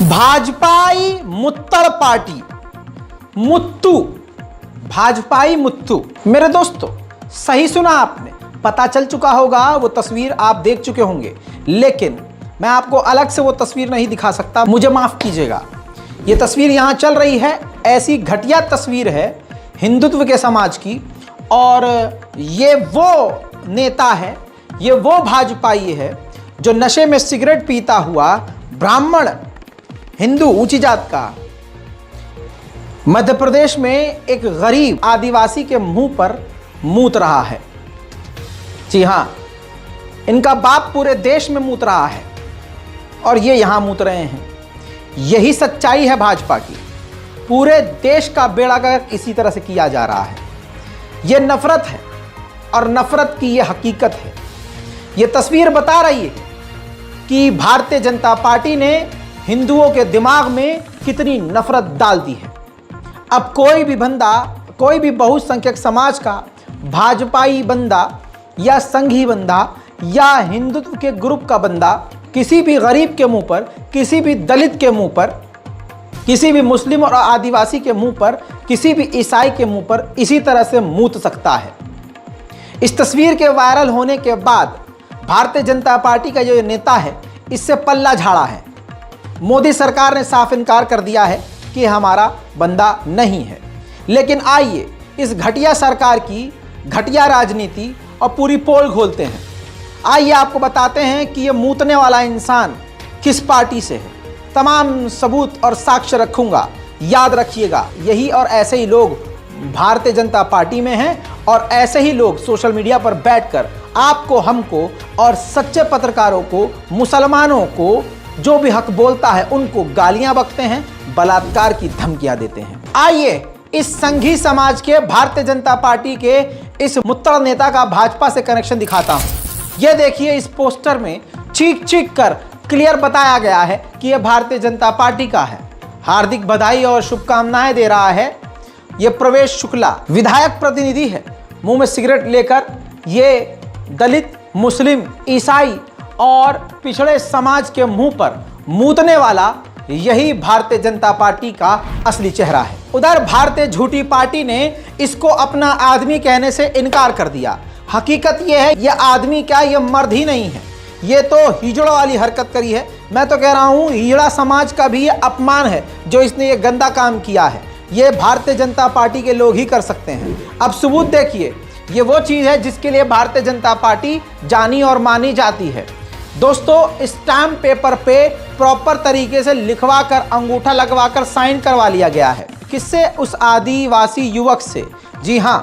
भाजपाई मुत्तड़ party, Muthu, भाजपाई Muthu. मेरे दोस्तों, सही सुना आपने, पता चल चुका होगा, वो तस्वीर आप देख चुके होंगे, लेकिन मैं आपको अलग से वो तस्वीर नहीं दिखा सकता, मुझे माफ कीजिएगा। ये तस्वीर यहाँ चल रही है, ऐसी घटिया तस्वीर है हिंदुत्व के समाज की, और ये वो नेता है, ये वो भाजपाई है जो नशे में सिगरेट पीता हुआ ब्राह्मण हिंदू ऊंची जात का मध्य प्रदेश में एक गरीब आदिवासी के मुंह पर मूत रहा है। जी हां, इनका बाप पूरे देश में मूत रहा है और ये यहां मूत रहे हैं। यही सच्चाई है भाजपा की। पूरे देश का बेड़ा गर्क इसी तरह से किया जा रहा है। ये नफरत है और नफरत की ये हकीकत है। ये तस्वीर बता रही है कि भारतीय जनता पार्टी ने हिंदुओं के दिमाग में कितनी नफरत डाल दी है। अब कोई भी बंदा, कोई भी बहुसंख्यक समाज का भाजपाई बंदा या संघी बंदा या हिंदुत्व के ग्रुप का बंदा किसी भी गरीब के मुंह पर, किसी भी दलित के मुंह पर, किसी भी मुस्लिम और आदिवासी के मुंह पर, किसी भी ईसाई के मुंह पर इसी तरह से मूत सकता है। इस तस्वीर के वायरल होने के बाद भारतीय जनता पार्टी का जो नेता है, इससे पल्ला झाड़ा है। मोदी सरकार ने साफ इनकार कर दिया है कि हमारा बंदा नहीं है। लेकिन आइए इस घटिया सरकार की घटिया राजनीति और पूरी पोल खोलते हैं। आइए आपको बताते हैं कि ये मूतने वाला इंसान किस पार्टी से है। तमाम सबूत और साक्ष्य रखूंगा, याद रखिएगा। यही और ऐसे ही लोग भारतीय जनता पार्टी में हैं और ऐसे ही लोग सोशल मीडिया पर बैठकर आपको, हमको और सच्चे पत्रकारों को, मुसलमानों को, जो भी हक बोलता है उनको गालियां बकते हैं, बलात्कार की धमकियां देते हैं। आइए इस संघी समाज के भारतीय जनता पार्टी के इस मुत्तड़ नेता का भाजपा से कनेक्शन दिखाता हूं। यह देखिए, इस पोस्टर में चीख चीख कर क्लियर बताया गया है कि यह भारतीय जनता पार्टी का है। हार्दिक बधाई और शुभकामनाएं दे रहा है यह प्रवेश शुक्ला, विधायक प्रतिनिधि है। मुंह में सिगरेट लेकर ये दलित, मुस्लिम, ईसाई और पिछड़े समाज के मुंह पर मूतने वाला यही भारतीय जनता पार्टी का असली चेहरा है। उधर भारतीय झूठी पार्टी ने इसको अपना आदमी कहने से इनकार कर दिया। हकीकत यह है, यह आदमी क्या, यह मर्द ही नहीं है, ये तो हिजड़ा वाली हरकत करी है। मैं तो कह रहा हूं हिजड़ा समाज का भी यह अपमान है जो इसने ये गंदा काम किया है। ये भारतीय जनता पार्टी के लोग ही कर सकते हैं। अब सबूत देखिए, ये वो चीज़ है जिसके लिए भारतीय जनता पार्टी जानी और मानी जाती है। दोस्तों, स्टैम्प पेपर पे प्रॉपर तरीके से लिखवा कर, अंगूठा लगवा कर साइन करवा लिया गया है। किससे? उस आदिवासी युवक से। जी हां,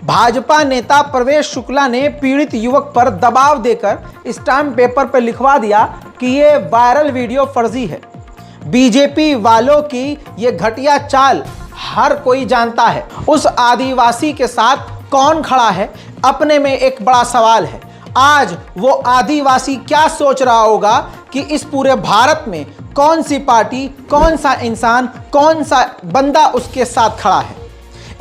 भाजपा नेता प्रवेश शुक्ला ने पीड़ित युवक पर दबाव देकर स्टैम्प पेपर पर लिखवा दिया कि ये वायरल वीडियो फर्जी है। बीजेपी वालों की ये घटिया चाल हर कोई जानता है। उस आदिवासी के साथ कौन खड़ा है, अपने में एक बड़ा सवाल है। आज वो आदिवासी क्या सोच रहा होगा कि इस पूरे भारत में कौन सी पार्टी, कौन सा इंसान, कौन सा बंदा उसके साथ खड़ा है।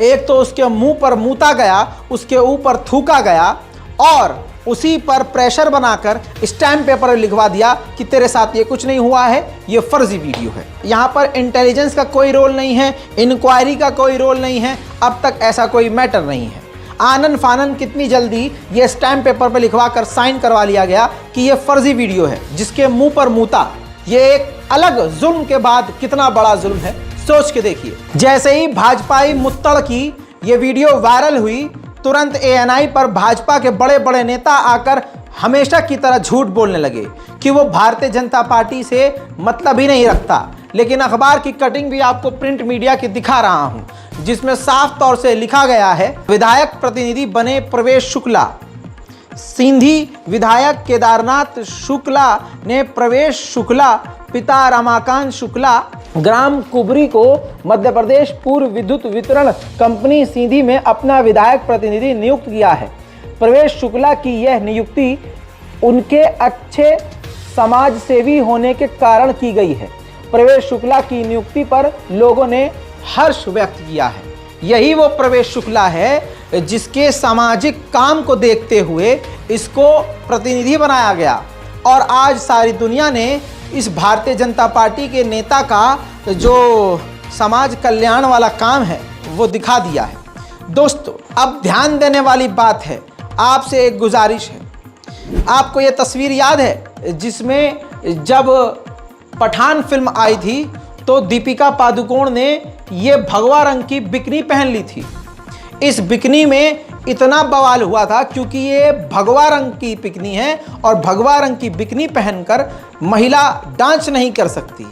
एक तो उसके मुंह पर मूता गया, उसके ऊपर थूका गया और उसी पर प्रेशर बनाकर स्टैम्प पेपर लिखवा दिया कि तेरे साथ ये कुछ नहीं हुआ है, ये फर्जी वीडियो है। यहाँ पर इंटेलिजेंस का कोई रोल नहीं है, इंक्वायरी का कोई रोल नहीं है, अब तक ऐसा कोई मैटर नहीं है। आनन फानन कितनी जल्दी ये स्टैम्प पेपर पर लिखवा कर साइन करवा लिया गया कि ये फर्जी वीडियो है जिसके मुंह पर मूता। ये एक अलग जुल्म के बाद कितना बड़ा जुल्म है, सोच के देखिए। जैसे ही भाजपाई मुत्तड़ की ये वीडियो वायरल हुई, तुरंत एएनआई पर भाजपा के बड़े बड़े नेता आकर हमेशा की तरह झूठ बोलने लगे कि वो भारतीय जनता पार्टी से मतलब ही नहीं रखता। लेकिन अखबार की कटिंग भी आपको प्रिंट मीडिया की दिखा रहा हूं, जिसमें साफ तौर से लिखा गया है, विधायक प्रतिनिधि बने प्रवेश शुक्ला। सिंधी विधायक केदारनाथ शुक्ला ने प्रवेश शुक्ला, पिता रमाकांत शुक्ला, ग्राम कुबरी को मध्य प्रदेश पूर्व विद्युत वितरण कंपनी सींधी में अपना विधायक प्रतिनिधि नियुक्त किया है। प्रवेश शुक्ला की यह नियुक्ति उनके अच्छे समाज सेवी होने के कारण की गई है। प्रवेश शुक्ला की नियुक्ति पर लोगों ने हर्ष व्यक्त किया है। यही वो प्रवेश शुक्ला है जिसके सामाजिक काम को देखते हुए इसको प्रतिनिधि बनाया गया और आज सारी दुनिया ने इस भारतीय जनता पार्टी के नेता का जो समाज कल्याण वाला काम है वो दिखा दिया है। दोस्तों, अब ध्यान देने वाली बात है, आपसे एक गुजारिश है। आपको ये तस्वीर याद है जिसमें जब पठान फिल्म आई थी तो दीपिका पादुकोण ने ये भगवा रंग की बिकनी पहन ली थी। इस बिकनी में इतना बवाल हुआ था क्योंकि ये भगवा रंग की बिकनी है और भगवा रंग की बिकनी पहनकर महिला डांस नहीं कर सकती।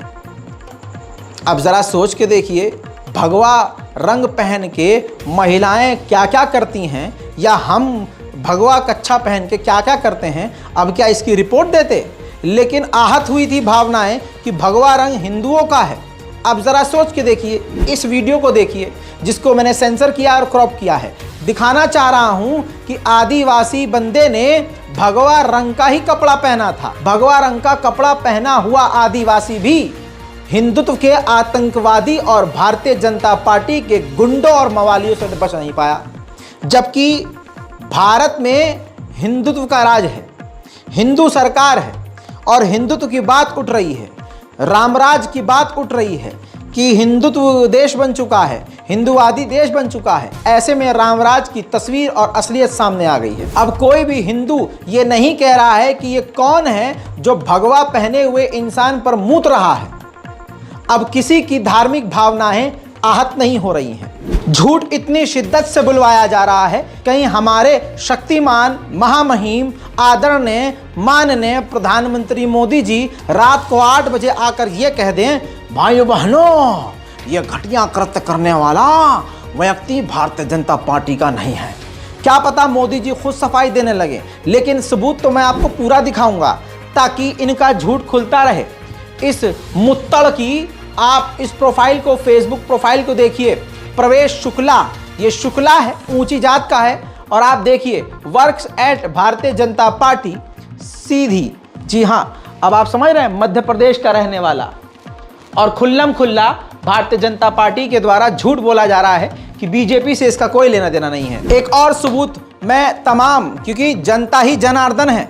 अब ज़रा सोच के देखिए, भगवा रंग पहन के महिलाएं क्या क्या करती हैं, या हम भगवा कच्छा पहन के क्या क्या करते हैं। अब क्या इसकी रिपोर्ट देते? लेकिन आहत हुई थी भावनाएं कि भगवा रंग हिंदुओं का है। अब ज़रा सोच के देखिए, इस वीडियो को देखिए जिसको मैंने सेंसर किया और क्रॉप किया है। दिखाना चाह रहा हूं कि आदिवासी बंदे ने भगवा रंग का ही कपड़ा पहना था। भगवा रंग का कपड़ा पहना हुआ आदिवासी भी हिंदुत्व के आतंकवादी और भारतीय जनता पार्टी के गुंडों और मवालियों से बच नहीं पाया। जबकि भारत में हिंदुत्व का राज है, हिंदू सरकार है और हिंदुत्व की बात उठ रही है, रामराज की बात उठ रही है कि हिंदुत्व देश बन चुका है, हिंदुवादी देश बन चुका है। ऐसे में रामराज की तस्वीर और असलियत सामने आ गई है। अब कोई भी हिंदू ये नहीं कह रहा है कि ये कौन है जो भगवा पहने हुए इंसान पर मूत रहा है। अब किसी की धार्मिक भावनाएं आहत नहीं हो रही हैं। झूठ इतनी शिद्दत से बुलवाया जा रहा है, कहीं हमारे शक्तिमान, महामहिम, आदरणीय, माननीय प्रधानमंत्री मोदी जी रात को 8 बजे आकर ये कह दें, भाइयों बहनों, ये घटिया कृत्य करने वाला व्यक्ति भारतीय जनता पार्टी का नहीं है। क्या पता मोदी जी खुद सफाई देने लगे, लेकिन सबूत तो मैं आपको पूरा दिखाऊंगा ताकि इनका झूठ खुलता रहे। इस मुत्तड़ की आप इस प्रोफाइल को, फेसबुक प्रोफाइल को देखिए, प्रवेश शुक्ला, ये शुक्ला है, ऊंची जात का है। और आप देखिए, works at Bharatiya Janata party सीधी। जी हाँ, अब आप समझ रहे हैं, मध्य प्रदेश का रहने वाला, और खुल्लम खुल्ला भारतीय जनता पार्टी के द्वारा झूठ बोला जा रहा है कि बीजेपी से इसका कोई लेना देना नहीं है। एक और सबूत मैं तमाम, क्योंकि जनता ही जनार्दन है,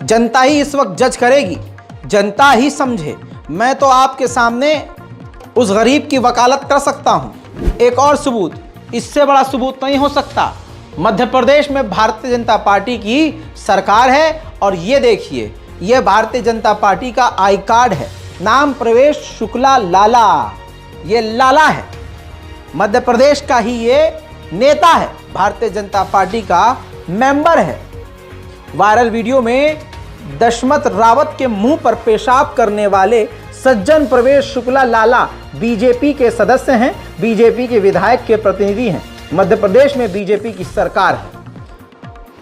जनता ही इस वक्त जज करेगी, जनता ही समझे। मैं तो आपके सामने उस गरीब की वकालत कर सकता हूं। एक और सबूत, इससे बड़ा सबूत नहीं हो सकता। मध्य प्रदेश में भारतीय जनता पार्टी की सरकार है और ये देखिए, ये भारतीय जनता पार्टी का आई कार्ड है, नाम प्रवेश शुक्ला लाला। ये लाला है, मध्य प्रदेश का ही ये नेता है, भारतीय जनता पार्टी का मेंबर है। वायरल वीडियो में दशमत रावत के मुंह पर पेशाब करने वाले सज्जन प्रवेश शुक्ला लाला बीजेपी के सदस्य हैं, बीजेपी के विधायक के प्रतिनिधि हैं। मध्य प्रदेश में बीजेपी की सरकार है।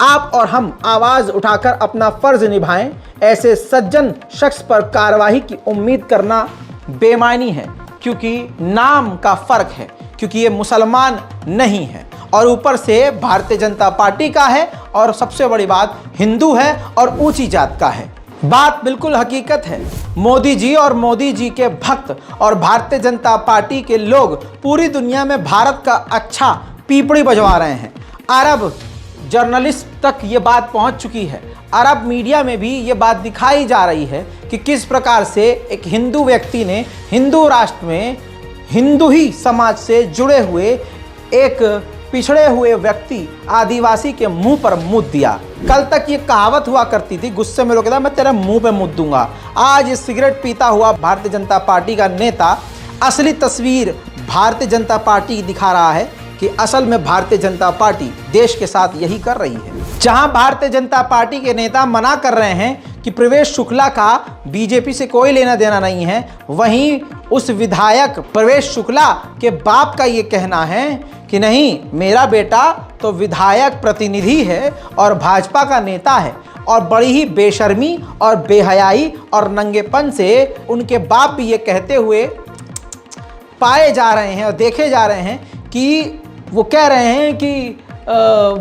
आप और हम आवाज उठाकर अपना फर्ज निभाएं। ऐसे सज्जन शख्स पर कार्रवाई की उम्मीद करना बेमानी है, क्योंकि नाम का फर्क है, क्योंकि ये मुसलमान नहीं है और ऊपर से भारतीय जनता पार्टी का है, और सबसे बड़ी बात हिंदू है और ऊंची जात का है। बात बिल्कुल हकीकत है। मोदी जी और मोदी जी के भक्त और भारतीय जनता पार्टी के लोग पूरी दुनिया में भारत का अच्छा पीपड़ी बजवा रहे हैं। अरब जर्नलिस्ट तक ये बात पहुंच चुकी है, अरब मीडिया में भी ये बात दिखाई जा रही है कि किस प्रकार से एक हिंदू व्यक्ति ने हिंदू राष्ट्र में हिंदू ही समाज से जुड़े हुए एक पिछड़े हुए व्यक्ति आदिवासी के मुंह पर मुद्द दिया। कल तक ये कहावत हुआ करती थी, गुस्से में लोग कहता मैं तेरे मुंह पे मुद्द दूंगा। आज ये सिगरेट पीता हुआ भारतीय जनता पार्टी का नेता असली तस्वीर भारतीय जनता पार्टी दिखा रहा है कि असल में भारतीय जनता पार्टी देश के साथ यही कर रही है। जहां भारतीय जनता पार्टी के नेता मना कर रहे हैं कि प्रवेश शुक्ला का बीजेपी से कोई लेना देना नहीं है, वहीं उस विधायक प्रवेश शुक्ला के बाप का ये कहना है कि नहीं, मेरा बेटा तो विधायक प्रतिनिधि है और भाजपा का नेता है। और बड़ी ही बेशर्मी और बेहयाई और नंगेपन से उनके बाप भी ये कहते हुए पाए जा रहे हैं और देखे जा रहे हैं कि वो कह रहे हैं कि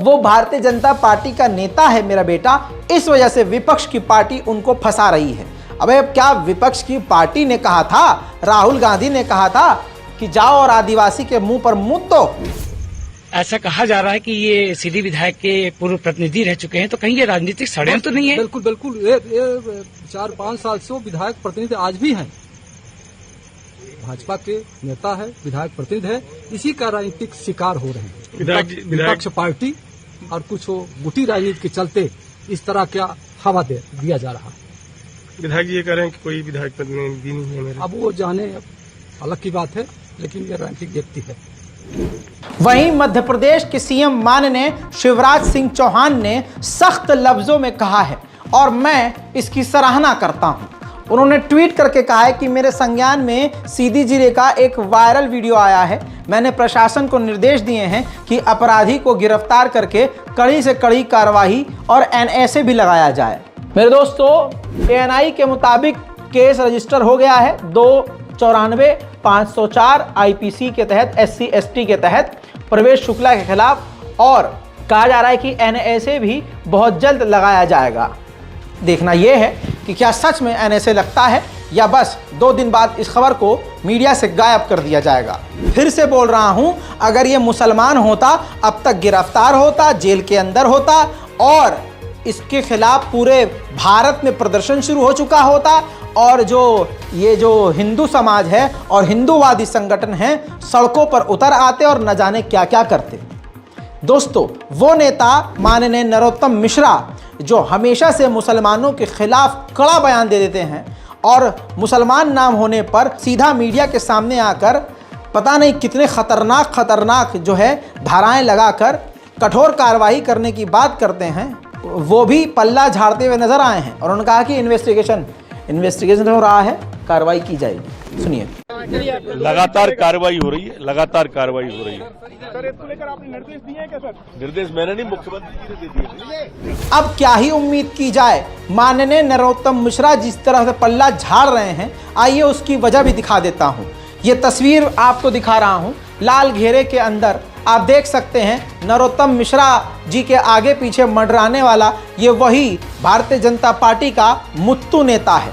वो भारतीय जनता पार्टी का नेता है मेरा बेटा, इस वजह से विपक्ष की पार्टी उनको फंसा रही है। अबे क्या विपक्ष की पार्टी ने कहा था, राहुल गांधी ने कहा था कि जाओ और आदिवासी के मुंह पर मुद्द दो? ऐसा कहा जा रहा है कि ये सीधी विधायक के पूर्व प्रतिनिधि रह चुके हैं, तो कहीं ये राजनीतिक षड्यंत्र तो नहीं है? बिल्कुल बिल्कुल, ये 4-5 साल से वो विधायक प्रतिनिधि आज भी हैं, भाजपा के नेता है, विधायक प्रतिनिधि है, इसी का राजनीतिक शिकार हो रहे हैं विपक्ष पार्टी, और कुछ वो गुटी राजनीति के चलते इस तरह का हवा दिया जा रहा है। विधायक ये कह रहे हैं कि कोई विधायक प्रतिनिधि नहीं है मेरे। अब वो जाने, अलग की बात है, लेकिन ये राजनीतिक व्यक्ति है। वहीं मध्य प्रदेश के सीएम माननीय शिवराज सिंह चौहान ने सख्त लफ्जों में कहा है और मैं इसकी सराहना करता हूं। उन्होंने ट्वीट करके कहा है कि मेरे संज्ञान में सीधी जिले का एक वायरल वीडियो आया है। मैंने प्रशासन को निर्देश दिए हैं कि अपराधी को गिरफ्तार करके कड़ी से कड़ी कार्रवाई और एनएसए भी लगाया जाए। मेरे दोस्तों, एएनआई के मुताबिक केस रजिस्टर हो गया है 294/504 आईपीसी के तहत, SC/ST के तहत प्रवेश शुक्ला के खिलाफ, और कहा जा रहा है कि एनएसए भी बहुत जल्द लगाया जाएगा। देखना यह है कि क्या सच में एनएसए लगता है या बस 2 दिन बाद इस खबर को मीडिया से गायब कर दिया जाएगा। फिर से बोल रहा हूं, अगर ये मुसलमान होता अब तक गिरफ्तार होता, जेल के अंदर होता और इसके खिलाफ पूरे भारत में प्रदर्शन शुरू हो चुका होता, और ये जो हिंदू समाज है और हिंदूवादी संगठन हैं सड़कों पर उतर आते और न जाने क्या क्या करते। दोस्तों, वो नेता माननीय नरोत्तम मिश्रा जो हमेशा से मुसलमानों के खिलाफ कड़ा बयान दे देते हैं और मुसलमान नाम होने पर सीधा मीडिया के सामने आकर पता नहीं कितने खतरनाक जो है धाराएं लगाकर कठोर कार्रवाई करने की बात करते हैं, वो भी पल्ला झाड़ते हुए नजर आए हैं। और उन्होंने कहा कि इन्वेस्टिगेशन हो रहा है, कार्रवाई की जाएगी। सुनिए। लगातार कार्रवाई हो रही है, लगातार कार्रवाई हो रही है। सर, इसको लेकर आपने निर्देश दिए हैं क्या सर? निर्देश मैंने नहीं, मुख्यमंत्री जी ने दे दिए। अब क्या ही उम्मीद की जाए, माननीय नरोत्तम मिश्रा जिस तरह से पल्ला झाड़ रहे हैं, आइए उसकी वजह भी दिखा देता हूं। ये तस्वीर आपको दिखा रहा हूं, लाल घेरे के अंदर आप देख सकते हैं नरोत्तम मिश्रा जी के आगे पीछे मंडराने वाला ये वही भारतीय जनता पार्टी का मुत्तू नेता है।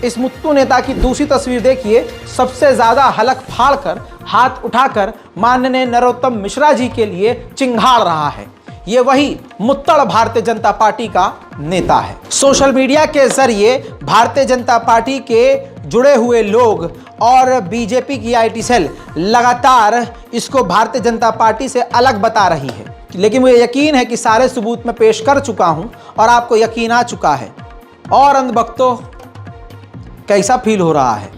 इस मुत्तू नेता की दूसरी तस्वीर देखिए, सबसे ज्यादा हलक फाड़ कर, हाथ उठाकर माननीय नरोत्तम मिश्रा जी के लिए चिंघाड़ रहा है। ये वही मुत्तड़ भारतीय जनता पार्टी का नेता है। सोशल मीडिया के जरिए भारतीय जनता पार्टी के जुड़े हुए लोग और बीजेपी की आईटी सेल लगातार इसको भारतीय जनता पार्टी से अलग बता रही है, लेकिन मुझे यकीन है कि सारे सबूत मैं पेश कर चुका हूं और आपको यकीन आ चुका है। और अंधभक्तों, कैसा फील हो रहा है?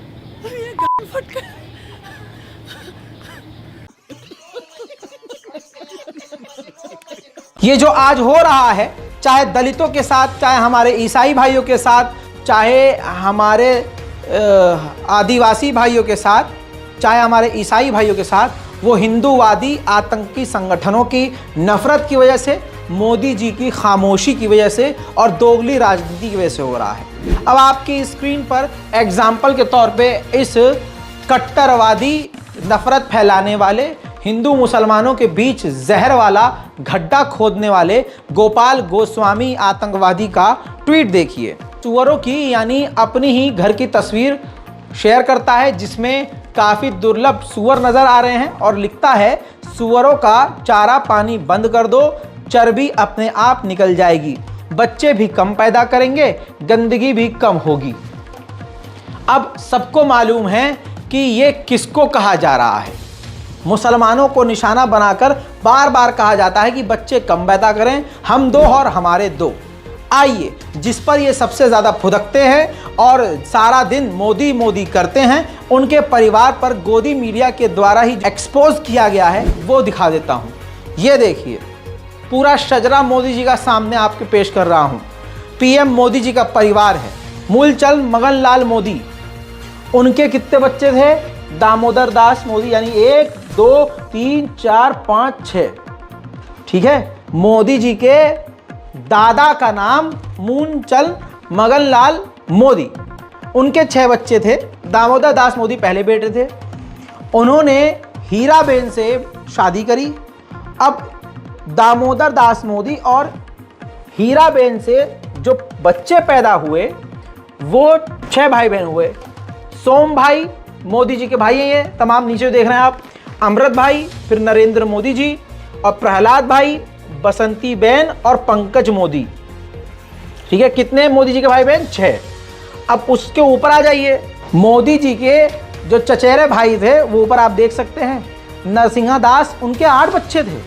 ये जो आज हो रहा है, चाहे दलितों के साथ, चाहे हमारे ईसाई भाइयों के साथ, चाहे हमारे आदिवासी भाइयों के साथ, चाहे हमारे ईसाई भाइयों के साथ, वो हिंदूवादी आतंकी संगठनों की नफरत की वजह से, मोदी जी की खामोशी की वजह से और दोगली राजनीति की वजह से हो रहा है। अब आपकी स्क्रीन पर एग्जाम्पल के तौर पे इस कट्टरवादी नफरत फैलाने वाले, हिंदू मुसलमानों के बीच जहर वाला गड्ढा खोदने वाले गोपाल गोस्वामी आतंकवादी का ट्वीट देखिए। सुअरों की यानी अपनी ही घर की तस्वीर शेयर करता है जिसमें काफ़ी दुर्लभ सुअर नज़र आ रहे हैं और लिखता है, सुअरों का चारा पानी बंद कर दो, चर्बी अपने आप निकल जाएगी, बच्चे भी कम पैदा करेंगे, गंदगी भी कम होगी। अब सबको मालूम है कि ये किसको कहा जा रहा है। मुसलमानों को निशाना बनाकर बार बार कहा जाता है कि बच्चे कम पैदा करें, हम 2 और हमारे 2। आइए, जिस पर ये सबसे ज़्यादा फुदकते हैं और सारा दिन मोदी मोदी करते हैं, उनके परिवार पर गोदी मीडिया के द्वारा ही एक्सपोज किया गया है, वो दिखा देता हूँ। ये देखिए, पूरा शजरा मोदी जी का सामने आपके पेश कर रहा हूँ। पीएम मोदी जी का परिवार है, मूलचंद मगनलाल मोदी। उनके कितने बच्चे थे? दामोदर दास मोदी, यानी 1 2 3 4 5 6। ठीक है, मोदी जी के दादा का नाम मूलचंद मगनलाल मोदी। उनके 6 बच्चे थे। दामोदर दास मोदी पहले बेटे थे। उन्होंने हीराबेन से शादी करी। अब दामोदर दास मोदी और हीराबेन से जो बच्चे पैदा हुए वो 6 भाई बहन हुए। सोम भाई मोदी जी के भाई हैं, ये तमाम नीचे देख रहे हैं आप, अमृत भाई, फिर नरेंद्र मोदी जी, और प्रहलाद भाई, बसंती बेन और पंकज मोदी। ठीक है, कितने मोदी जी के भाई बहन? 6। अब उसके ऊपर आ जाइए, मोदी जी के जो चचेरे भाई थे वो ऊपर आप देख सकते हैं, नरसिंहा दास, उनके 8 बच्चे थे।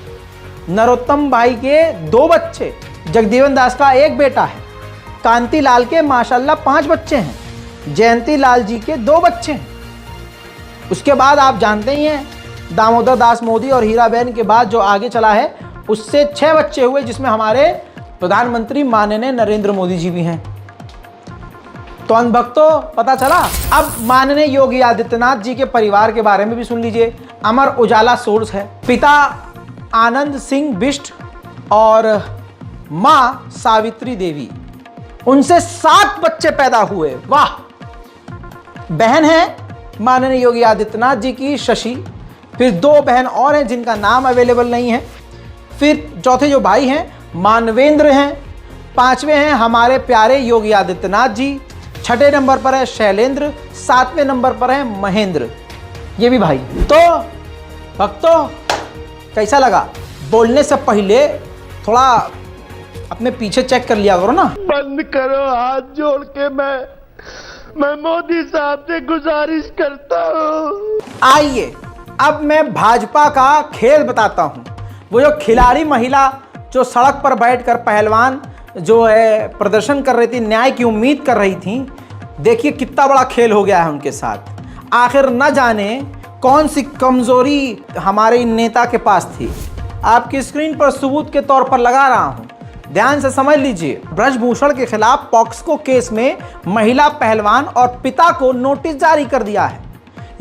नरोत्तम भाई के 2 बच्चे, जगजीवन दास का 1 बेटा है, कांति लाल के माशाल्लाह 5 बच्चे हैं, जयंती लाल जी के 2 बच्चे हैं। उसके बाद आप जानते ही हैं, दामोदर दास मोदी और हीराबेन के बाद जो आगे चला है उससे 6 बच्चे हुए, जिसमें हमारे प्रधानमंत्री माननीय नरेंद्र मोदी जी भी हैं। तो अंधभक्तों, पता चला। अब माननीय योगी आदित्यनाथ जी के परिवार के बारे में भी सुन लीजिए, अमर उजाला सोर्स है। पिता आनंद सिंह बिष्ट और मां सावित्री देवी, उनसे 7 बच्चे पैदा हुए। वाह। बहन है माननीय योगी आदित्यनाथ जी की शशि, फिर 2 बहन और हैं जिनका नाम अवेलेबल नहीं है, फिर चौथे जो भाई हैं मानवेंद्र हैं, 5वें हैं हमारे प्यारे योगी आदित्यनाथ जी, 6ठे नंबर पर है शैलेंद्र, 7वें नंबर पर है महेंद्र, ये भी भाई। तो भक्तों, कैसा लगा? बोलने से पहले थोड़ा अपने पीछे चेक कर लिया करो ना। बंद करो, हाथ जोड़ के मैं मोदी साहब से गुजारिश करता हूँ। आइए अब मैं भाजपा का खेल बताता हूं। वो जो खिलाड़ी महिला जो सड़क पर बैठकर पहलवान जो है प्रदर्शन कर रही थी, न्याय की उम्मीद कर रही थी, देखिए कितना बड़ा खेल हो गया है उनके साथ। आखिर न जाने कौन सी कमजोरी हमारे इन नेता के पास थी। आपकी स्क्रीन पर सबूत के तौर पर लगा रहा हूं, ध्यान से समझ लीजिए। ब्रजभूषण के खिलाफ पॉक्सको केस में महिला पहलवान और पिता को नोटिस जारी कर दिया है,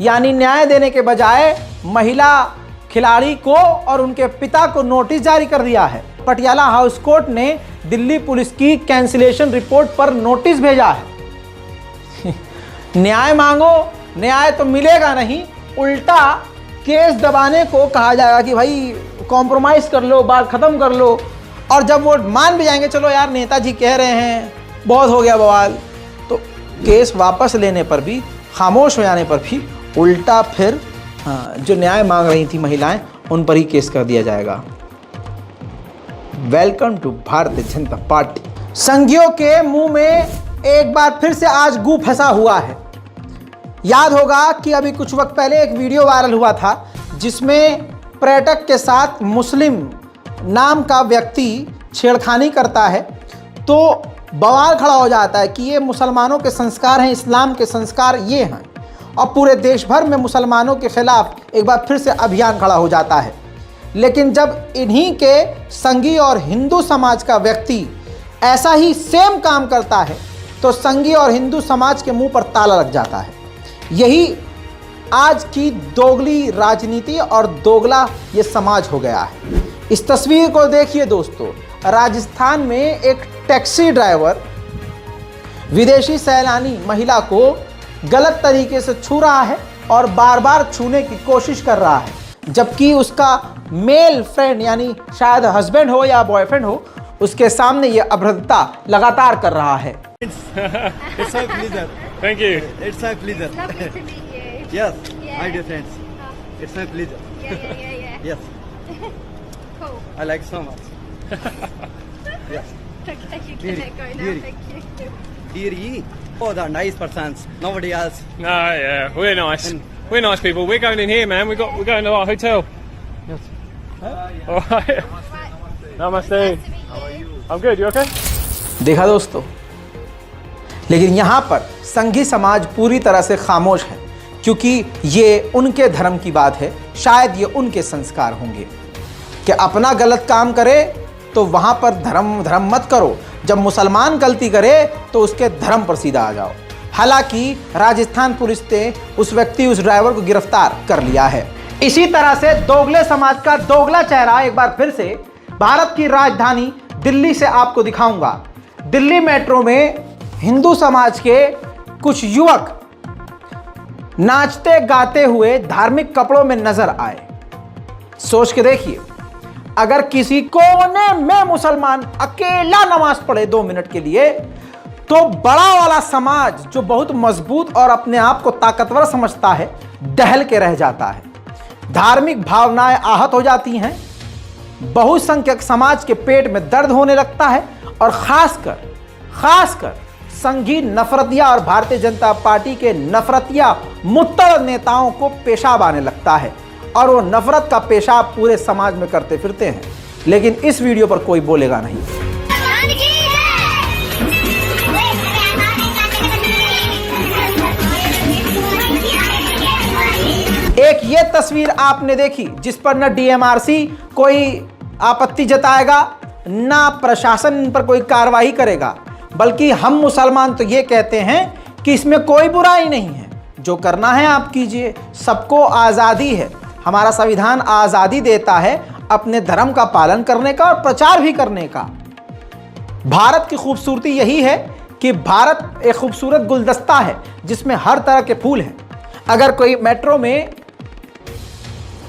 यानी न्याय देने के बजाय महिला खिलाड़ी को और उनके पिता को नोटिस जारी कर दिया है। पटियाला हाउस कोर्ट ने दिल्ली पुलिस की कैंसिलेशन रिपोर्ट पर नोटिस भेजा है। न्याय मांगो, न्याय तो मिलेगा नहीं, उल्टा केस दबाने को कहा जाएगा कि भाई कॉम्प्रोमाइज कर लो, बात खत्म कर लो। और जब वो मान भी जाएंगे, चलो यार नेताजी कह रहे हैं, बहुत हो गया बवाल, तो केस वापस लेने पर भी, खामोश हो जाने पर भी उल्टा फिर जो न्याय मांग रही थी महिलाएं, उन पर ही केस कर दिया जाएगा। Welcome to Bharatiya Janata party. संघियों के मुंह में एक बार फिर से आज गू फंसा हुआ है। याद होगा कि अभी कुछ वक्त पहले एक वीडियो वायरल हुआ था जिसमें पर्यटक के साथ मुस्लिम नाम का व्यक्ति छेड़खानी करता है, तो बवाल खड़ा हो जाता है कि ये मुसलमानों के संस्कार हैं, इस्लाम के संस्कार ये हैं, और पूरे देश भर में मुसलमानों के खिलाफ एक बार फिर से अभियान खड़ा हो जाता है। लेकिन जब इन्हीं के संघी और हिंदू समाज का व्यक्ति ऐसा ही सेम काम करता है, तो संघी और हिंदू समाज के मुंह पर ताला लग जाता है। यही आज की दोगली राजनीति और दोगला ये समाज हो गया है। इस तस्वीर को देखिए दोस्तों, राजस्थान में एक टैक्सी ड्राइवर विदेशी सैलानी महिला को गलत तरीके से छू रहा है और बार बार छूने की कोशिश कर रहा है, जबकि उसका मेल फ्रेंड यानी शायद हस्बैंड हो या बॉयफ्रेंड हो, उसके सामने ये अभद्रता लगातार कर रहा है। It's a pleasure. Thank you. It's a pleasure. Lovely to meet you. Yes, Yeah. my dear friends. It's my pleasure. Yeah. Yes, Cool. I like so much. Yes. Thank you. Dear- Go now. dear- Thank you. Dear ye, oh, the nice persons. Nobody else. No, yeah, we're nice. And- We're nice people. We're going in here, man. We're going to our hotel. Yes. All right. Right. Namaste. Nice to meet you. I'm good. You okay? देखा दोस्तों, लेकिन यहाँ पर संघी समाज पूरी तरह से खामोश है, क्योंकि ये उनके धर्म की बात है। शायद ये उनके संस्कार होंगे कि अपना गलत काम करे तो वहाँ पर धर्म मत करो, जब मुसलमान गलती करे तो उसके धर्म पर सीधा आ जाओ। हालांकि राजस्थान पुलिस ने उस ड्राइवर को गिरफ्तार कर लिया है। इसी तरह से दोगले समाज का दोगला चेहरा एक बार फिर से भारत की राजधानी दिल्ली से आपको दिखाऊंगा। दिल्ली मेट्रो में हिंदू समाज के कुछ युवक नाचते गाते हुए धार्मिक कपड़ों में नजर आए। सोच के देखिए, अगर किसी कोने में मुसलमान अकेला नमाज पढ़े 2 मिनट के लिए, तो बड़ा वाला समाज जो बहुत मजबूत और अपने आप को ताकतवर समझता है, दहल के रह जाता है। धार्मिक भावनाएं आहत हो जाती हैं बहुसंख्यक समाज के पेट में दर्द होने लगता है और खासकर संघी नफरतिया और भारतीय जनता पार्टी के नफरतिया मुत्तड़ नेताओं को पेशाब आने लगता है और वो नफरत का पेशाब पूरे समाज में करते फिरते हैं, लेकिन इस वीडियो पर कोई बोलेगा नहीं। एक ये तस्वीर आपने देखी जिस पर न डीएमआरसी कोई आपत्ति जताएगा, ना प्रशासन इन पर कोई कार्रवाई करेगा, बल्कि हम मुसलमान तो ये कहते हैं कि इसमें कोई बुराई नहीं है, जो करना है आप कीजिए, सबको आज़ादी है। हमारा संविधान आज़ादी देता है अपने धर्म का पालन करने का और प्रचार भी करने का। भारत की खूबसूरती यही है कि भारत एक खूबसूरत गुलदस्ता है जिसमें हर तरह के फूल हैं। अगर कोई मेट्रो में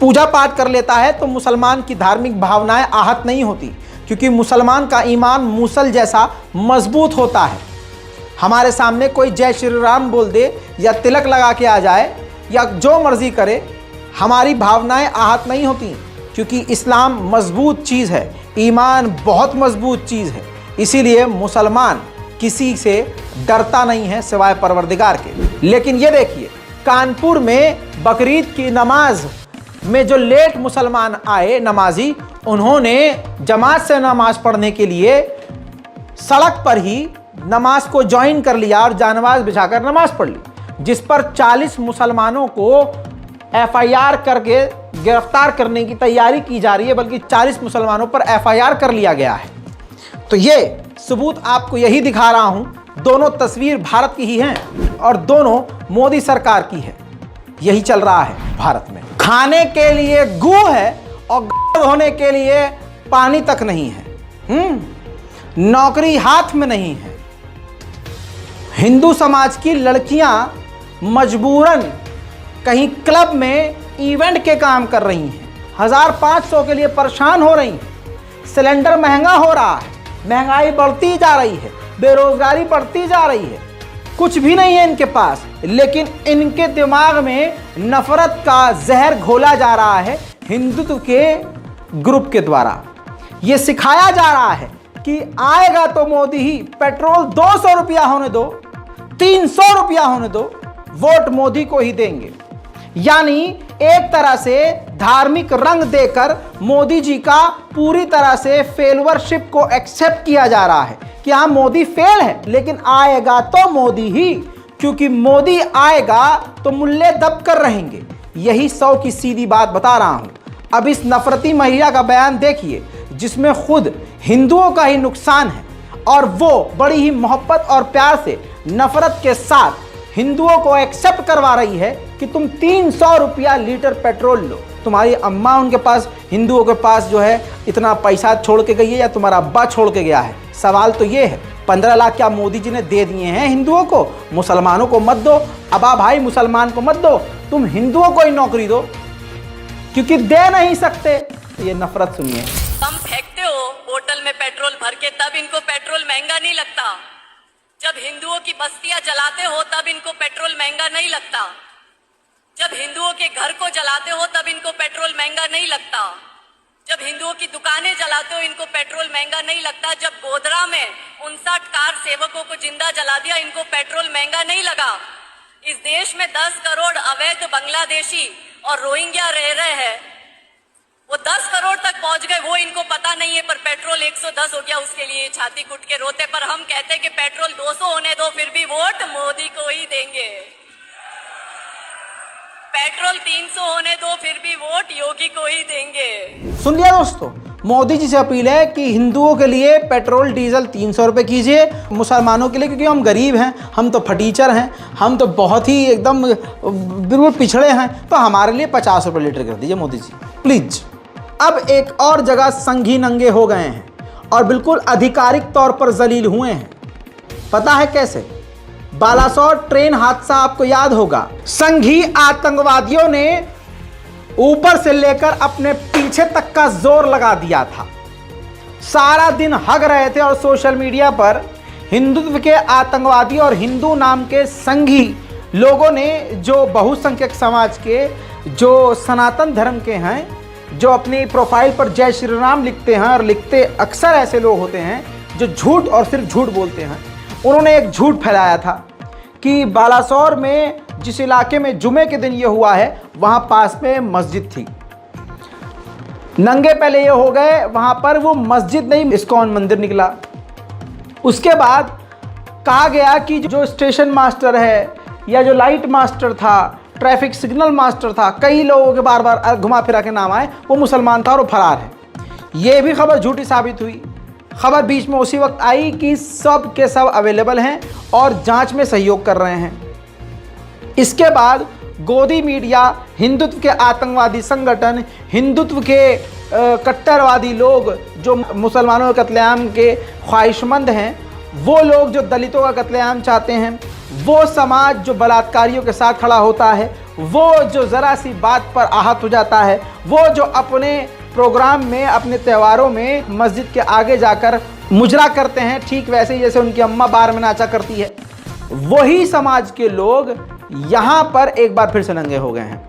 पूजा पाठ कर लेता है तो मुसलमान की धार्मिक भावनाएं आहत नहीं होती, क्योंकि मुसलमान का ईमान मूसल जैसा मजबूत होता है। हमारे सामने कोई जय श्री राम बोल दे या तिलक लगा के आ जाए या जो मर्जी करे, हमारी भावनाएं आहत नहीं होती, क्योंकि इस्लाम मजबूत चीज़ है, ईमान बहुत मजबूत चीज़ है। इसीलिए मुसलमान किसी से डरता नहीं है सिवाय परवरदिगार के। लेकिन ये देखिए, कानपुर में बकरीद की नमाज में जो लेट मुसलमान आए नमाजी, उन्होंने जमात से नमाज पढ़ने के लिए सड़क पर ही नमाज को ज्वाइन कर लिया और जानमाज बिछाकर नमाज पढ़ ली, जिस पर 40 मुसलमानों को एफआईआर करके गिरफ्तार करने की तैयारी की जा रही है, बल्कि 40 मुसलमानों पर एफआईआर कर लिया गया है। तो ये सबूत आपको यही दिखा रहा हूं, दोनों तस्वीर भारत की ही हैं और दोनों मोदी सरकार की है। यही चल रहा है भारत में। खाने के लिए गू है और धोने के लिए पानी तक नहीं है। नौकरी हाथ में नहीं है। हिंदू समाज की लड़कियां मजबूरन कहीं क्लब में इवेंट के काम कर रही हैं, 1500 के लिए परेशान हो रही हैं। सिलेंडर महंगा हो रहा है, महंगाई बढ़ती जा रही है, बेरोजगारी बढ़ती जा रही है, कुछ भी नहीं है इनके पास, लेकिन इनके दिमाग में नफरत का जहर घोला जा रहा है हिंदुत्व के ग्रुप के द्वारा। ये सिखाया जा रहा है कि आएगा तो मोदी ही, पेट्रोल 200 रुपया होने दो, 300 रुपया होने दो, वोट मोदी को ही देंगे। यानी एक तरह से धार्मिक रंग देकर मोदी जी का पूरी तरह से फेलवरशिप को एक्सेप्ट किया जा रहा है कि हाँ मोदी फेल है, लेकिन आएगा तो मोदी ही, क्योंकि मोदी आएगा तो मुल्ले दब कर रहेंगे। यही 100 की सीधी बात बता रहा हूं। अब इस नफरती महिला का बयान देखिए, जिसमें खुद हिंदुओं का ही नुकसान है और वो बड़ी ही मोहब्बत और प्यार से नफरत के साथ हिंदुओं को एक्सेप्ट करवा रही है कि तुम 300 रुपया लीटर पेट्रोल लो। तुम्हारी अम्मा उनके पास, हिंदुओं के पास जो है इतना पैसा छोड़ के गई है या तुम्हारा अब्बा छोड़ के गया है? सवाल तो ये है। 15 लाख क्या मोदी जी ने दे दिए हैं हिंदुओं को? मुसलमानों को मत दो। अबा भाई मुसलमान को मत दो, तुम हिंदुओं को ही नौकरी दो, क्योंकि दे नहीं सकते। ये नफरत सुनिए। हम फेंकते हो बोतल में पेट्रोल भर के, तब इनको पेट्रोल महंगा नहीं लगता। जब हिंदुओं की बस्तियां जलाते हो तब इनको पेट्रोल महंगा नहीं लगता। जब हिंदुओं के घर को जलाते हो तब इनको पेट्रोल महंगा नहीं लगता। जब हिंदुओं की दुकानें जलाते हो इनको पेट्रोल महंगा नहीं लगता। जब गोधरा में 59 कार सेवकों को जिंदा जला दिया, इनको पेट्रोल महंगा नहीं लगा। इस देश में 10 करोड़ अवैध बांग्लादेशी और रोहिंग्या रह रहे हैं, वो 10 करोड़ तक पहुंच गए, वो इनको पता नहीं है, पर पेट्रोल 110 हो गया, उसके लिए छाती कुट के रोते। पर हम कहते हैं कि पेट्रोल 200 होने दो, फिर भी वोट मोदी को ही देंगे। पेट्रोल 300 होने दो, फिर भी वोट योगी को ही देंगे। सुन लिया दोस्तों, मोदी जी से अपील है कि हिंदुओं के लिए पेट्रोल डीजल 300 रुपये कीजिए, मुसलमानों के लिए, क्योंकि हम गरीब हैं, हम तो फटीचर हैं, हम तो बहुत ही एकदम बिल्कुल पिछड़े हैं, तो हमारे लिए 50 रुपये लीटर कर दीजिए मोदी जी प्लीज। अब एक और जगह संघी नंगे हो गए हैं और बिल्कुल आधिकारिक तौर पर जलील हुए हैं। पता है कैसे? बालासोर ट्रेन हादसा आपको याद होगा। संघी आतंकवादियों ने ऊपर से लेकर अपने पीछे तक का जोर लगा दिया था। सारा दिन हग रहे थे और सोशल मीडिया पर हिंदुत्व के आतंकवादी और हिंदू नाम के संघी लोगों ने, जो बहुसंख्यक समाज के, जो सनातन धर्म के हैं, जो अपनी प्रोफाइल पर जय श्री राम लिखते हैं, और लिखते अक्सर ऐसे लोग होते हैं जो झूठ और सिर्फ झूठ बोलते हैं, उन्होंने एक झूठ फैलाया था कि बालासोर में जिस इलाके में जुमे के दिन ये हुआ है वहाँ पास में मस्जिद थी। नंगे पहले ये हो गए, वहाँ पर वो मस्जिद नहीं इस्कॉन मंदिर निकला। उसके बाद कहा गया कि जो स्टेशन मास्टर है या जो लाइट मास्टर था, ट्रैफिक सिग्नल मास्टर था, कई लोगों के बार बार घुमा फिरा के नाम आए, वो मुसलमान था और वो फरार है। ये भी खबर झूठी साबित हुई। खबर बीच में उसी वक्त आई कि सब के सब अवेलेबल हैं और जांच में सहयोग कर रहे हैं। इसके बाद गोदी मीडिया, हिंदुत्व के आतंकवादी संगठन, हिंदुत्व के कट्टरवादी लोग जो मुसलमानों के कत्लेआम के ख्वाहिशमंद हैं, वो लोग जो दलितों का कत्लेआम चाहते हैं, वो समाज जो बलात्कारियों के साथ खड़ा होता है, वो जो ज़रा सी बात पर आहत हो जाता है, वो जो अपने प्रोग्राम में, अपने त्योहारों में मस्जिद के आगे जाकर मुजरा करते हैं, ठीक वैसे ही जैसे उनकी अम्मा बार में नाचा करती है, वही समाज के लोग यहाँ पर एक बार फिर से नंगे हो गए हैं।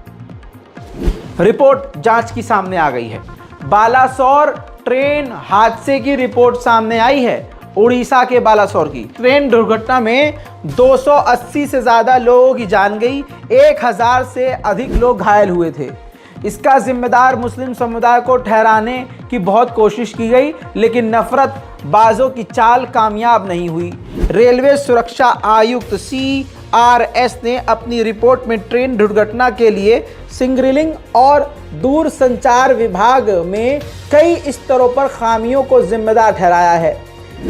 रिपोर्ट जांच की सामने आ गई है। बालासोर ट्रेन हादसे की रिपोर्ट सामने आई है। उड़ीसा के बालासोर की ट्रेन दुर्घटना में 280 से ज़्यादा लोगों की जान गई, 1000 से अधिक लोग घायल हुए थे। इसका जिम्मेदार मुस्लिम समुदाय को ठहराने की बहुत कोशिश की गई, लेकिन नफरत बाजों की चाल कामयाब नहीं हुई। रेलवे सुरक्षा आयुक्त CRS ने अपनी रिपोर्ट में ट्रेन दुर्घटना के लिए सिग्नलिंग और दूर संचार विभाग में कई स्तरों पर खामियों को जिम्मेदार ठहराया है।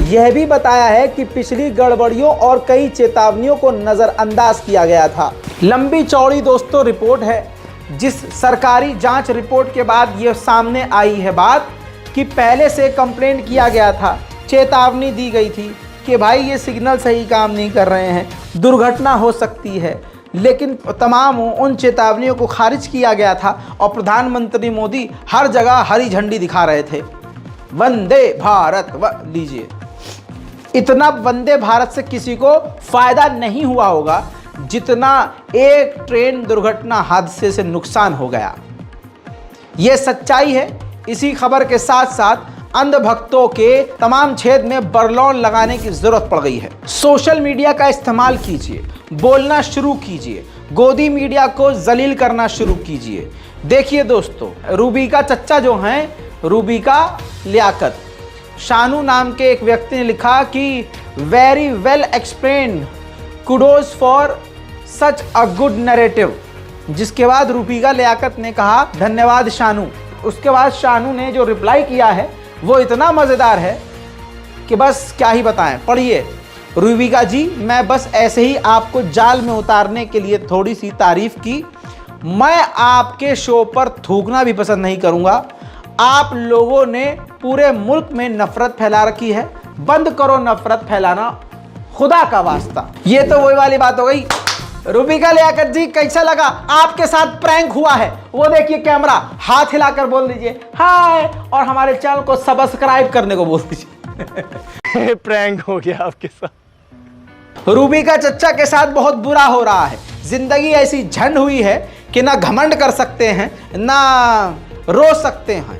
यह भी बताया है कि पिछली गड़बड़ियों और कई चेतावनियों को नज़रअंदाज किया गया था। लंबी चौड़ी दोस्तों रिपोर्ट है, जिस सरकारी जांच रिपोर्ट के बाद यह सामने आई है बात कि पहले से कंप्लेंट किया गया था, चेतावनी दी गई थी कि भाई ये सिग्नल सही काम नहीं कर रहे हैं, दुर्घटना हो सकती है, लेकिन तमाम उन चेतावनियों को खारिज किया गया था और प्रधानमंत्री मोदी हर जगह हरी झंडी दिखा रहे थे। वंदे भारत लीजिए, इतना वंदे भारत से किसी को फायदा नहीं हुआ होगा जितना एक ट्रेन दुर्घटना हादसे से नुकसान हो गया। यह सच्चाई है। इसी खबर के साथ साथ अंधभक्तों के तमाम छेद में बरलौन लगाने की जरूरत पड़ गई है। सोशल मीडिया का इस्तेमाल कीजिए, बोलना शुरू कीजिए, गोदी मीडिया को जलील करना शुरू कीजिए। देखिए दोस्तों, रूबिका चच्चा जो हैं, रूबिका लियाकत, शानू नाम के एक व्यक्ति ने लिखा कि very well explained, kudos for such a good narrative. जिसके बाद रूबिका लियाकत ने कहा धन्यवाद शानू। उसके बाद शानू ने जो रिप्लाई किया है वो इतना मज़ेदार है कि बस क्या ही बताएं। पढ़िए, रूबिका जी, मैं बस ऐसे ही आपको जाल में उतारने के लिए थोड़ी सी तारीफ की। मैं आपके शो पर थूकना भी पसंद नहीं करूँगा। आप लोगों ने पूरे मुल्क में नफरत फैला रखी है, बंद करो नफरत फैलाना, खुदा का वास्ता। ये तो वही वाली बात हो गई। रूबिका लियाकत जी, कैसा लगा? आपके साथ प्रैंक हुआ है, वो देखिए कैमरा, हाथ हिलाकर बोल दीजिए हाय, और हमारे चैनल को सब्सक्राइब करने को बोल दीजिए। प्रैंक हो गया आपके साथ। रूबिका चच्चा के साथ बहुत बुरा हो रहा है। जिंदगी ऐसी झंड हुई है कि ना घमंड कर सकते हैं, ना रो सकते हैं।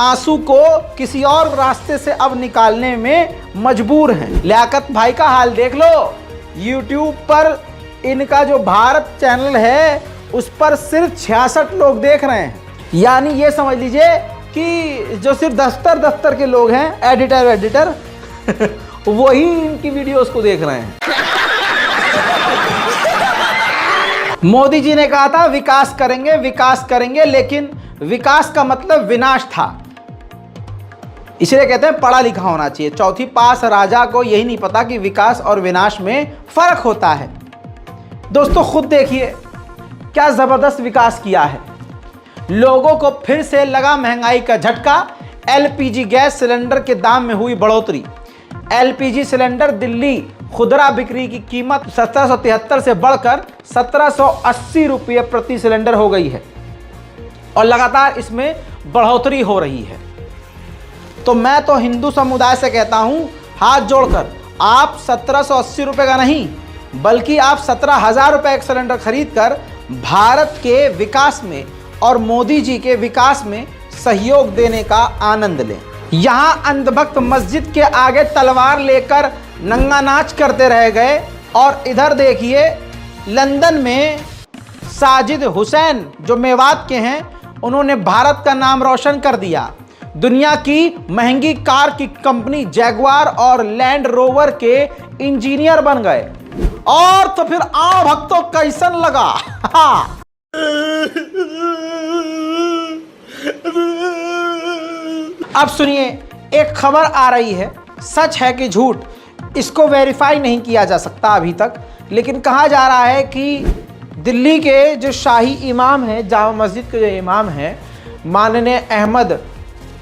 आंसू को किसी और रास्ते से अब निकालने में मजबूर हैं। लियाकत भाई का हाल देख लो। YouTube पर इनका जो भारत चैनल है उस पर सिर्फ 66 लोग देख रहे हैं। यानी ये समझ लीजिए कि जो सिर्फ दफ्तर के लोग हैं, एडिटर वही इनकी वीडियोस को देख रहे हैं। मोदी जी ने कहा था विकास करेंगे, लेकिन विकास का मतलब विनाश था। इसलिए कहते हैं पढ़ा लिखा होना चाहिए। चौथी पास राजा को यही नहीं पता कि विकास और विनाश में फर्क होता है। दोस्तों खुद देखिए क्या जबरदस्त विकास किया है। लोगों को फिर से लगा महंगाई का झटका। LPG गैस सिलेंडर के दाम में हुई बढ़ोतरी। LPG सिलेंडर दिल्ली खुदरा बिक्री की कीमत 1773 से बढ़कर 1780 रुपये प्रति सिलेंडर हो गई है और लगातार इसमें बढ़ोतरी हो रही है। तो मैं तो हिंदू समुदाय से कहता हूं हाथ जोड़कर, आप 1780 रुपये का नहीं बल्कि आप 17,000 रुपये एक सिलेंडर खरीद कर भारत के विकास में और मोदी जी के विकास में सहयोग देने का आनंद लें। यहां अंधभक्त मस्जिद के आगे तलवार लेकर नंगा नाच करते रह गए, और इधर देखिए लंदन में साजिद हुसैन जो मेवात के हैं, उन्होंने भारत का नाम रोशन कर दिया। दुनिया की महंगी कार की कंपनी जैगुआर और लैंड रोवर के इंजीनियर बन गए। और तो फिर आओ भक्तों, कैसन लगा? अब सुनिए, एक खबर आ रही है, सच है कि झूठ इसको वेरीफाई नहीं किया जा सकता अभी तक, लेकिन कहा जा रहा है कि दिल्ली के जो शाही इमाम हैं, जामा मस्जिद के जो इमाम हैं, माननीय अहमद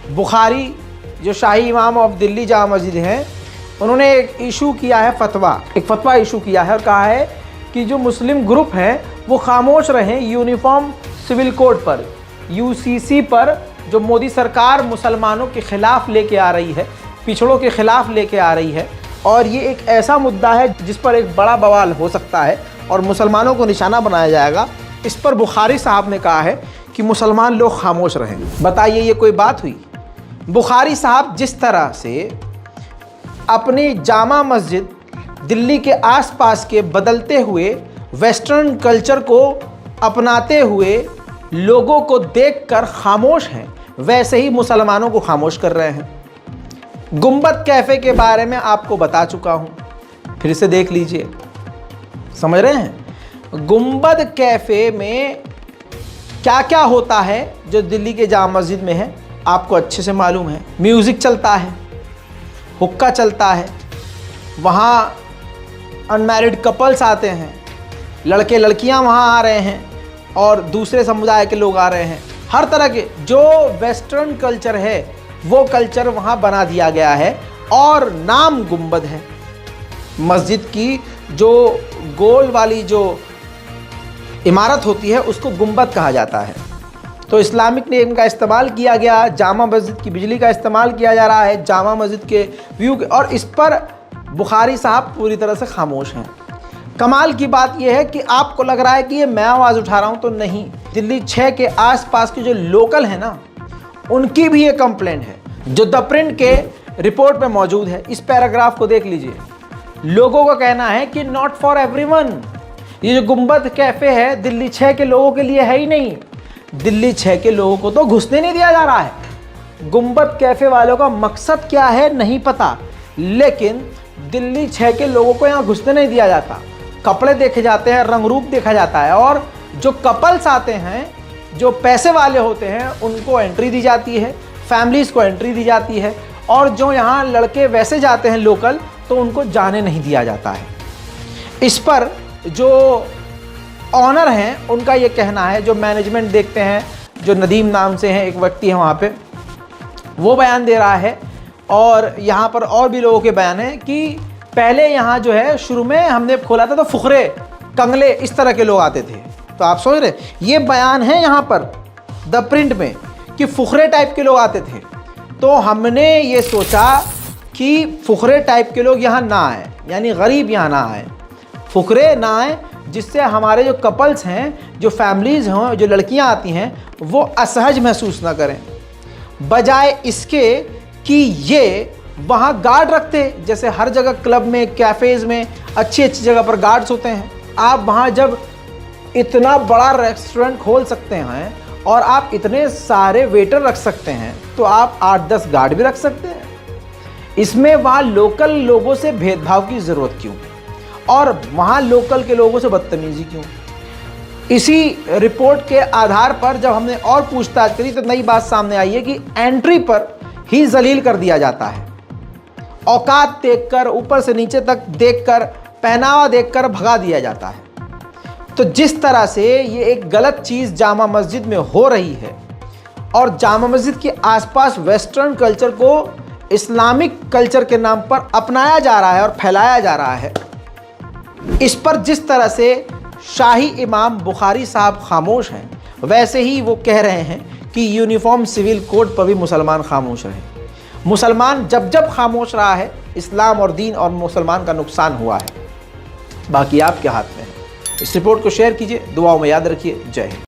बुखारी, जो शाही इमाम ऑफ दिल्ली जामा मस्जिद हैं, उन्होंने एक इशू किया है, एक फतवा इशू किया है और कहा है कि जो मुस्लिम ग्रुप हैं वो खामोश रहें यूनिफॉर्म सिविल कोड पर, यूसीसी पर, जो मोदी सरकार मुसलमानों के खिलाफ लेके आ रही है, पिछड़ों के खिलाफ लेके आ रही है। और ये एक ऐसा मुद्दा है जिस पर एक बड़ा बवाल हो सकता है और मुसलमानों को निशाना बनाया जाएगा। इस पर बुखारी साहब ने कहा है कि मुसलमान लोग खामोश रहें। बताइए, ये कोई बात हुई? बुखारी साहब जिस तरह से अपनी जामा मस्जिद दिल्ली के आसपास के बदलते हुए वेस्टर्न कल्चर को अपनाते हुए लोगों को देखकर खामोश हैं, वैसे ही मुसलमानों को खामोश कर रहे हैं। गुंबद कैफ़े के बारे में आपको बता चुका हूं, फिर से देख लीजिए, समझ रहे हैं? गुंबद कैफ़े में क्या क्या होता है जो दिल्ली के जामा मस्जिद में है आपको अच्छे से मालूम है। म्यूज़िक चलता है, हुक्का चलता है, वहाँ अनमैरिड कपल्स आते हैं, लड़के लड़कियाँ वहाँ आ रहे हैं और दूसरे समुदाय के लोग आ रहे हैं। हर तरह के जो वेस्टर्न कल्चर है वो कल्चर वहाँ बना दिया गया है, और नाम गुंबद है। मस्जिद की जो गोल वाली जो इमारत होती है उसको गुंबद कहा जाता है। तो इस्लामिक नेम का इस्तेमाल किया गया, जामा मस्जिद की बिजली का इस्तेमाल किया जा रहा है, जामा मस्जिद के व्यू के, और इस पर बुखारी साहब पूरी तरह से खामोश हैं। कमाल की बात यह है कि आपको लग रहा है कि ये मैं आवाज़ उठा रहा हूँ, तो नहीं, दिल्ली 6 के आसपास के जो लोकल हैं ना, उनकी भी ये कंप्लेंट है जो द प्रिंट के रिपोर्ट में मौजूद है। इस पैराग्राफ को देख लीजिए। लोगों का कहना है कि नॉट फॉर एवरीवन, ये जो गुंबद कैफ़े है दिल्ली 6 के लोगों के लिए है ही नहीं। दिल्ली 6 के लोगों को तो घुसने नहीं दिया जा रहा है। गुंबद कैफ़े वालों का मकसद क्या है नहीं पता, लेकिन दिल्ली 6 के लोगों को यहाँ घुसने नहीं दिया जाता। कपड़े देखे जाते हैं, रंग रूप देखा जाता है, और जो कपल्स आते हैं, जो पैसे वाले होते हैं, उनको एंट्री दी जाती है, फैमिलीज़ को एंट्री दी जाती है, और जो यहाँ लड़के वैसे जाते हैं लोकल, तो उनको जाने नहीं दिया जाता है। इस पर जो ऑनर हैं उनका ये कहना है, जो मैनेजमेंट देखते हैं, जो नदीम नाम से हैं, एक व्यक्ति है वहाँ पे, वो बयान दे रहा है, और यहाँ पर और भी लोगों के बयान हैं कि पहले यहाँ जो है शुरू में हमने खोला था तो फुकरे, कंगले, इस तरह के लोग आते थे। तो आप सोच रहे, ये बयान है यहाँ पर द प्रिंट में कि फुकरे टाइप के लोग आते थे। तो हमने ये सोचा कि फुकरे टाइप के लोग यहाँ ना आए, यानी गरीब यहाँ ना आए, फुकरे ना आए, जिससे हमारे जो कपल्स हैं, जो फैमिलीज़ हों, जो लड़कियाँ आती हैं, वो असहज महसूस ना करें। बजाय इसके कि ये वहाँ गार्ड रखते, जैसे हर जगह क्लब में, कैफ़ेज़ में, अच्छी अच्छी जगह पर गार्ड्स होते हैं। आप वहाँ जब इतना बड़ा रेस्टोरेंट खोल सकते हैं और आप इतने सारे वेटर रख सकते हैं, तो आप 8-10 गार्ड भी रख सकते हैं। इसमें वहाँ लोकल लोगों से भेदभाव की ज़रूरत क्यों, और वहाँ लोकल के लोगों से बदतमीज़ी क्यों? इसी रिपोर्ट के आधार पर जब हमने और पूछताछ करी तो नई बात सामने आई है कि एंट्री पर ही जलील कर दिया जाता है। औकात देखकर, ऊपर से नीचे तक देखकर, पहनावा देखकर भगा दिया जाता है। तो जिस तरह से ये एक गलत चीज़ जामा मस्जिद में हो रही है, और जामा मस्जिद के आसपास वेस्टर्न कल्चर को इस्लामिक कल्चर के नाम पर अपनाया जा रहा है और फैलाया जा रहा है, इस पर जिस तरह से शाही इमाम बुखारी साहब खामोश हैं, वैसे ही वो कह रहे हैं कि यूनिफॉर्म सिविल कोड पर भी मुसलमान खामोश रहे। मुसलमान जब जब खामोश रहा है, इस्लाम और दीन और मुसलमान का नुकसान हुआ है। बाकी आपके हाथ में है। इस रिपोर्ट को शेयर कीजिए, दुआओं में याद रखिए। जय हिंद।